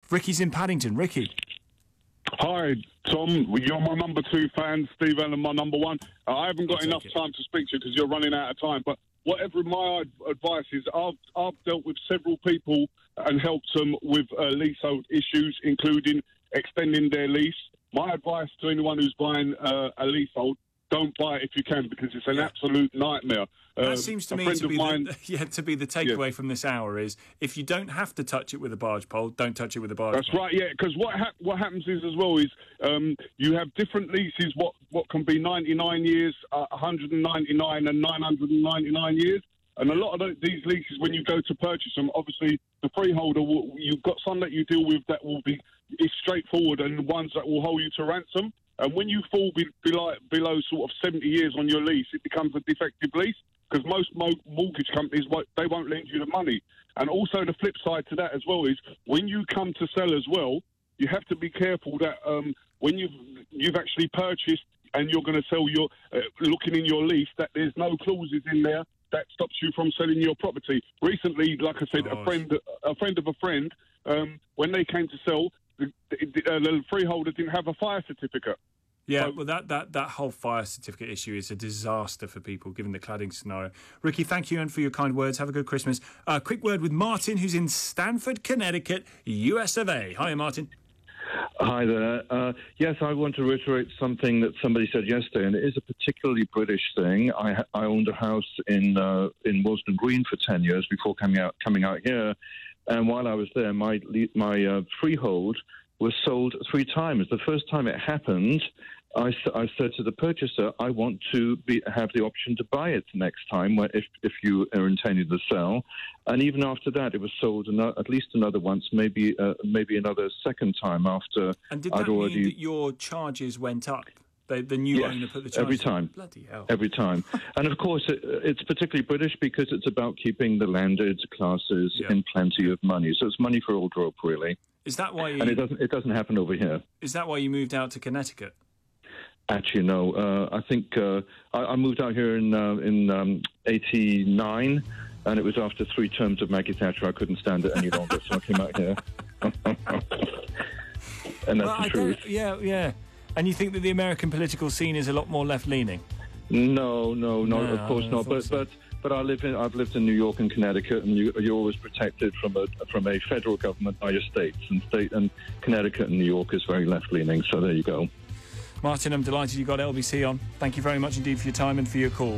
Ricky's in Paddington. Ricky. Hi, Tom. You're my number 2 fan. Steve Allen, my number 1. I haven't got enough time to speak to you because you're running out of time. But whatever my advice is, I've dealt with several people and helped them with leasehold issues, including extending their lease. My advice to anyone who's buying a leasehold: don't buy it if you can, because it's an absolute nightmare. That seems to me to be the takeaway from this hour is, if you don't have to touch it with a barge pole, don't touch it with a barge pole. That's right, yeah, because what happens is as well is you have different leases, what can be 99 years, 199 and 999 years. And a lot of these leases, when you go to purchase them, obviously the freeholder, you've got some that you deal with that will be straightforward and ones that will hold you to ransom. And when you fall below sort of 70 years on your lease, it becomes a defective lease, because most mortgage companies, they won't lend you the money. And also the flip side to that as well is, when you come to sell as well, you have to be careful that when you've actually purchased and you're going to sell looking in your lease, that there's no clauses in there that stops you from selling your property. Recently, like I said, a friend of a friend, when they came to sell, the freeholder didn't have a fire certificate. Yeah, well, that whole fire certificate issue is a disaster for people, given the cladding scenario. Ricky, thank you, and for your kind words. Have a good Christmas. Quick word with Martin, who's in Stamford, Connecticut, US of A. Hi, Martin. Hi there. Yes, I want to reiterate something that somebody said yesterday, and it is a particularly British thing. I owned a house in Woolston Green for 10 years before coming out here, and while I was there, my freehold was sold 3 times. The first time it happened, I said to the purchaser, I want to have the option to buy it next time if you are intending to sell. And even after that, it was sold at least another once, maybe another second time after. And did that mean that your charges went up? The new owner put the charges every time. Bloody hell. Every time. And of course, it's particularly British because it's about keeping the landed classes in plenty of money. So it's money for old rope, really. Is that why? And it doesn't happen over here. Is that why you moved out to Connecticut? Actually, no. I think I moved out here in '89, and it was after 3 terms of Maggie Thatcher. I couldn't stand it any longer, so I came out here. And that's the truth. Yeah. And you think that the American political scene is a lot more left-leaning? No, of course not. But I've lived in New York and Connecticut, and you're always protected from a federal government by your states, and Connecticut and New York is very left-leaning. So there you go. Martin, I'm delighted you got LBC on. Thank you very much indeed for your time and for your call.